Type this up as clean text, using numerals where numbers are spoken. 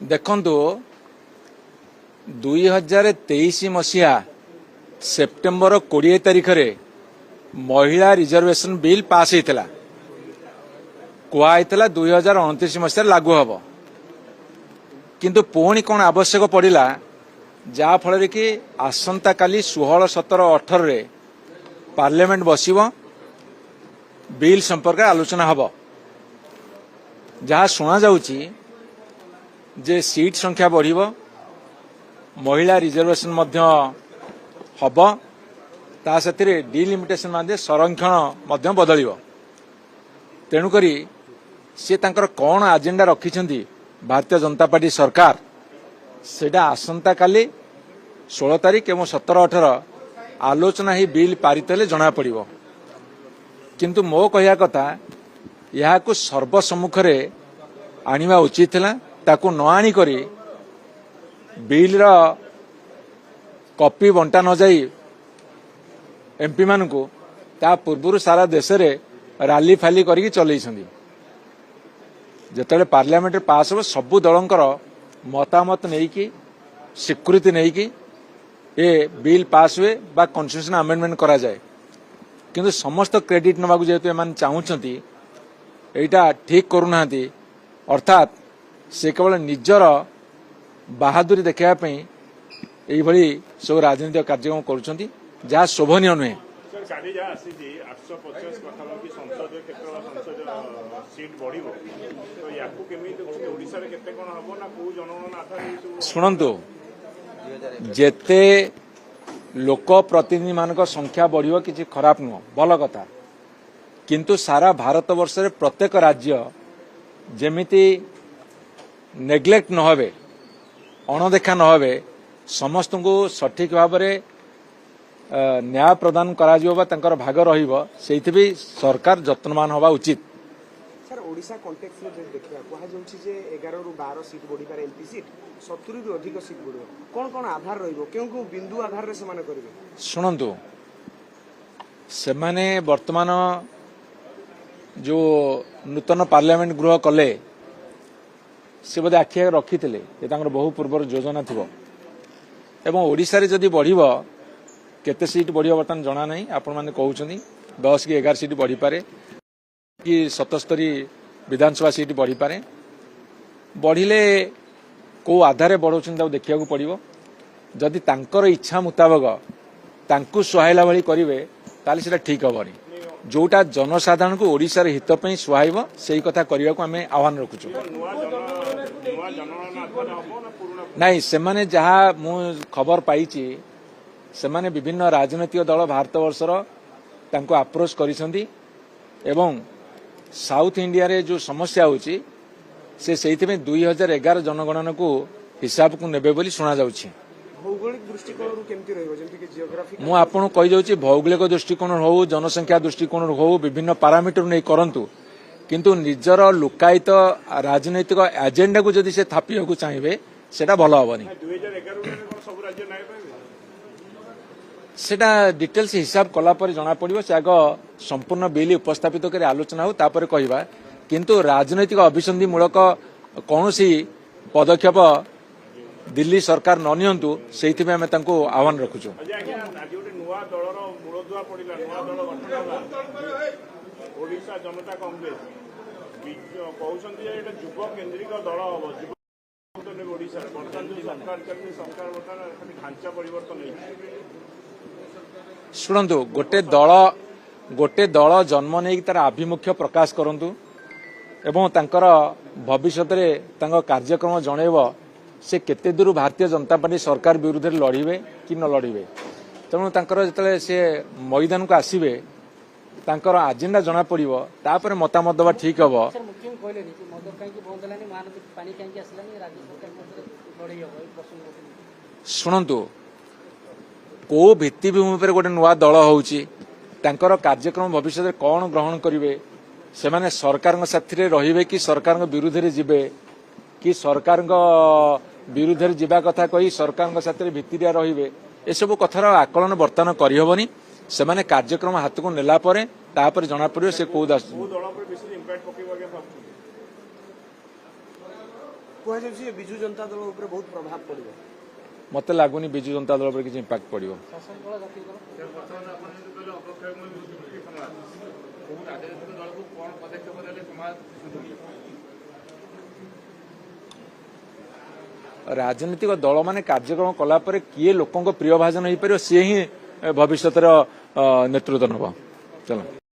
ଦେଖନ୍ତୁ 2023 ମସିହା ସେପ୍ଟେମ୍ବର 20 ତାରିଖରେ ମହିଳା ରିଜର୍ଭେସନ ବିଲ୍ ପାସ୍ ହେଇଥିଲା। କୁହାଯାଇଥିଲା 2029 ମସିହାରେ ଲାଗୁ ହେବ। କିନ୍ତୁ ପୁଣି କ'ଣ ଆବଶ୍ୟକ ପଡ଼ିଲା, ଯାହାଫଳରେ କି ଆସନ୍ତାକାଲି 16, 17, 18ରେ ପାର୍ଲାମେଣ୍ଟ ବସିବ, ବିଲ୍ ସମ୍ପର୍କରେ ଆଲୋଚନା ହେବ। ଯାହା ଶୁଣାଯାଉଛି ଯେ ସିଟ୍ ସଂଖ୍ୟା ବଢ଼ିବ, ମହିଳା ରିଜର୍ଭେସନ ମଧ୍ୟ ହେବ, ତା ସାଥିରେ ଡିଲିମିଟେସନ ମାନେ ସଂରକ୍ଷଣ ମଧ୍ୟ ବଦଳିବ। ତେଣୁକରି ସେ ତାଙ୍କର କ'ଣ ଆଜେଣ୍ଡା ରଖିଛନ୍ତି ଭାରତୀୟ ଜନତା ପାର୍ଟି ସରକାର, ସେଇଟା ଆସନ୍ତାକାଲି 16 ତାରିଖ ଏବଂ 17, 18 ଆଲୋଚନା ହେଇ ବିଲ୍ ପାରିତ ହେଲେ ଜଣାପଡ଼ିବ। କିନ୍ତୁ ମୋ କହିବା କଥା, ଏହାକୁ ସର୍ବସମ୍ମୁଖରେ ଆଣିବା ଉଚିତ ଥିଲା। ତାକୁ ନ ଆଣିକରି ବିଲ୍ର କପି ବଣ୍ଟା ନ ଯାଇ ଏମ୍ପି ମାନଙ୍କୁ ତା ପୂର୍ବରୁ ସାରା ଦେଶରେ ରାଲି ଫାଲି କରିକି ଚଲେଇଛନ୍ତି। ଯେତେବେଳେ ପାର୍ଲାମେଣ୍ଟରେ ପାସ୍ ହେବ, ସବୁ ଦଳଙ୍କର ମତାମତ ନେଇକି ସ୍ୱୀକୃତି ନେଇକି ଏ ବିଲ୍ ପାସ୍ ହୁଏ ବା କନଷ୍ଟିଟ୍ୟୁସନ ଆମେଣ୍ଡମେଣ୍ଟ କରାଯାଏ। କିନ୍ତୁ ସମସ୍ତ କ୍ରେଡିଟ୍ ନେବାକୁ ଯେହେତୁ ଏମାନେ ଚାହୁଁଛନ୍ତି, ଏଇଟା ଠିକ୍ କରୁନାହାନ୍ତି। ଅର୍ଥାତ୍ ସେ କେବଳ ନିଜର ବାହାଦୁରୀ ଦେଖାଇବା ପାଇଁ ଏଇଭଳି ସବୁ ରାଜନୈତିକ କାର୍ଯ୍ୟକ୍ରମ କରୁଛନ୍ତି, ଯାହା ଶୋଭନୀୟ ନୁହେଁ। ଶୁଣନ୍ତୁ, ଯେତେ ଲୋକ ପ୍ରତିନିଧି ମାନଙ୍କ ସଂଖ୍ୟା ବଢ଼ିବ କିଛି ଖରାପ ନୁହଁ, ଭଲ କଥା। କିନ୍ତୁ ସାରା ଭାରତ ବର୍ଷରେ ପ୍ରତ୍ୟେକ ରାଜ୍ୟ ଯେମିତି ନେଗ୍ଲେକ୍ଟ ନ ହେବେ, ଅଣଦେଖା ନ ହେବେ, ସମସ୍ତଙ୍କୁ ସଠିକ ଭାବରେ ନ୍ୟାୟ ପ୍ରଦାନ କରାଯିବ ବା ତାଙ୍କର ଭାଗ ରହିବ, ସେଇଥିପାଇଁ ସରକାର ଯତ୍ନବାନ ହେବା ଉଚିତ। ସାର୍, ଓଡ଼ିଶା କଣ୍ଟେକ୍ସରେ ଯଦି ଦେଖିବା, କୁହାଯାଉଛି ଯେ 11 ରୁ 12 ସିଟ୍ ବଢ଼ିପାରେ, ଏମ୍ପି ସିଟ୍ 70 ରୁ ଅଧିକ ସିଟ୍ ବଢ଼ିବ। କ'ଣ କ'ଣ ଆଧାର ରହିବ, କେଉଁ କେଉଁ ବିନ୍ଦୁ ଆଧାରରେ ସେମାନେ କରିବେ? ଶୁଣନ୍ତୁ, ସେମାନେ ବର୍ତ୍ତମାନ ଯେଉଁ ନୂତନ ପାର୍ଲାମେଣ୍ଟ ଗୃହ କଲେ, ସେ ବୋଧେ ଆଖି ଆଗରେ ରଖିଥିଲେ ଯେ ତାଙ୍କର ବହୁ ପୂର୍ବର ଯୋଜନା ଥିବ। ଏବଂ ଓଡ଼ିଶାରେ ଯଦି ବଢ଼ିବ, କେତେ ସିଟ୍ ବଢ଼ିବ ବର୍ତ୍ତମାନ ଜଣା ନାହିଁ। ଆପଣମାନେ କହୁଛନ୍ତି 10 କି 11 ସିଟ୍ ବଢ଼ିପାରେ, କି 77 ବିଧାନସଭା ସିଟ୍ ବଢ଼ିପାରେ। ବଢ଼ିଲେ କେଉଁ ଆଧାରରେ ବଢ଼ାଉଛନ୍ତି ତାକୁ ଦେଖିବାକୁ ପଡ଼ିବ। ଯଦି ତାଙ୍କର ଇଚ୍ଛା ମୁତାବକ ତାଙ୍କୁ ସୁହାଇଲା ଭଳି କରିବେ, ତାହେଲେ ସେଇଟା ଠିକ୍ ହେବନି। ଯୋଉଟା ଜନସାଧାରଣଙ୍କୁ ଓଡ଼ିଶାର ହିତ ପାଇଁ ସୁହାଇବ, ସେଇ କଥା କରିବାକୁ ଆମେ ଆହ୍ୱାନ ରଖୁଛୁ। ନାଇଁ, ସେମାନେ ଯାହା ମୁଁ ଖବର ପାଇଛି, ସେମାନେ ବିଭିନ୍ନ ରାଜନୈତିକ ଦଳ ଭାରତବର୍ଷର ତାଙ୍କୁ ଆପ୍ରୋଚ୍ କରିଛନ୍ତି ଏବଂ ସାଉଥ ଇଣ୍ଡିଆରେ ଯେଉଁ ସମସ୍ୟା ହେଉଛି, ସେ ସେଇଥିପାଇଁ 2011 ଜନଗଣନାକୁ ହିସାବକୁ ନେବେ ବୋଲି ଶୁଣାଯାଉଛି। ଭୌଗୋଳିକ ଦୃଷ୍ଟିକୋଣରୁ କେମିତି ରହିବ, ଯେମିତିକି ଜିଓଗ୍ରାଫି? ମୁଁ ଆପଣଙ୍କୁ କହିଯାଉଛି, ଭୌଗୋଳିକ ଦୃଷ୍ଟିକୋଣରୁ ହଉ, ଜନସଂଖ୍ୟା ଦୃଷ୍ଟିକୋଣରୁ ହଉ, ବିଭିନ୍ନ ପାରାମିଟର ନେଇ କରନ୍ତୁ। କିନ୍ତୁ ନିଜର ଲୁକାୟିତ ରାଜନୈତିକ ଏଜେଣ୍ଡାକୁ ଯଦି ସେ ଥାପିବାକୁ ଚାହିଁବେ, ସେଟା ଭଲ ହେବନି। ସେଟା ଡିଟେଲ୍ସ ହିସାବ କଲା ପରେ ଜଣାପଡ଼ିବ। ସେ ଆଗ ସମ୍ପୂର୍ଣ୍ଣ ବିଲ୍ ଉପସ୍ଥାପିତ କରି ଆଲୋଚନା ହେଉ, ତାପରେ କହିବା। କିନ୍ତୁ ରାଜନୈତିକ ଅଭିସନ୍ଧିମୂଳକ କୌଣସି ପଦକ୍ଷେପ ଦିଲ୍ଲୀ ସରକାର ନ ନିଅନ୍ତୁ, ସେଇଥିପାଇଁ ଆମେ ତାଙ୍କୁ ଆହ୍ୱାନ ରଖୁଛୁ। ଓଡ଼ିଶା ଜନତା କଂଗ୍ରେସ କହୁଛନ୍ତି ଯେ ଏଇଟା ଯୁବ କେନ୍ଦ୍ରିକ ଦଳ ହେବ। ଓଡ଼ିଶାରେ ବର୍ତ୍ତମାନ ଯେଉଁ ସରକାର ଚାଲିଛି, ସରକାର ବର୍ତ୍ତମାନ ଖାଲି ଢାଞ୍ଚା ପରିବର୍ତ୍ତନ ହେଇଛି। ଶୁଣନ୍ତୁ, ଗୋଟେ ଦଳ ଜନ୍ମ ନେଇକି ତାର ଆଭିମୁଖ୍ୟ ପ୍ରକାଶ କରନ୍ତୁ ଏବଂ ତାଙ୍କର ଭବିଷ୍ୟତରେ ତାଙ୍କ କାର୍ଯ୍ୟକ୍ରମ ଜଣାଇବ ସେ କେତେ ଦୂର ଭାରତୀୟ ଜନତା ପାର୍ଟି ସରକାର ବିରୁଦ୍ଧରେ ଲଢ଼ିବେ କି ନ ଲଢ଼ିବେ। ତେଣୁ ତାଙ୍କର ଯେତେବେଳେ ସେ ମଇଦାନକୁ ଆସିବେ, ତାଙ୍କର ଆଜେଣ୍ଡା ଜଣାପଡ଼ିବ, ତାପରେ ମତାମତ ଦେବା ଠିକ୍ ହେବ। ଶୁଣନ୍ତୁ, କୋଉ ଭିତ୍ତିଭୂମି ଉପରେ ଗୋଟେ ନୂଆ ଦଳ ହେଉଛି, ତାଙ୍କର କାର୍ଯ୍ୟକ୍ରମ ଭବିଷ୍ୟତରେ କ'ଣ ଗ୍ରହଣ କରିବେ, ସେମାନେ ସରକାରଙ୍କ ସାଥିରେ ରହିବେ କି ସରକାରଙ୍କ ବିରୁଦ୍ଧରେ ଯିବେ, କି ସରକାରଙ୍କ ବିରୁଦ୍ଧରେ ଯିବା କଥା କହି ସରକାରଙ୍କ ସାଥିରେ ଭିତିରିଆ ରହିବେ, ଏସବୁ କଥାର ଆକଳନ ବର୍ତ୍ତମାନ କରିହେବନି। ସେମାନେ କାର୍ଯ୍ୟକ୍ରମ ହାତକୁ ନେଲା ପରେ ତାପରେ ଜଣାପଡ଼ିବ ସେ କୋଉ କୁହାଯାଉଛି ଯେ ବିଜୁ ଜନତା ଦଳ ଉପରେ ବହୁତ ପ୍ରଭାବ ପଡ଼ିବ। ମତେ ଲାଗୁନି ବିଜୁ ଜନତା ଦଳ ଉପରେ କିଛି ଇମ୍ପାକ୍ଟ ପଡିବ। ରାଜନୈତିକ ଦଳ ମାନେ କାର୍ଯ୍ୟକ୍ରମ କଲା ପରେ କିଏ ଲୋକଙ୍କ ପ୍ରିୟ ଭାଜନ ହେଇପାରିବ ସିଏ ହିଁ ଭବିଷ୍ୟତର ନେତୃତ୍ୱ ନେବ। ଚାଲ।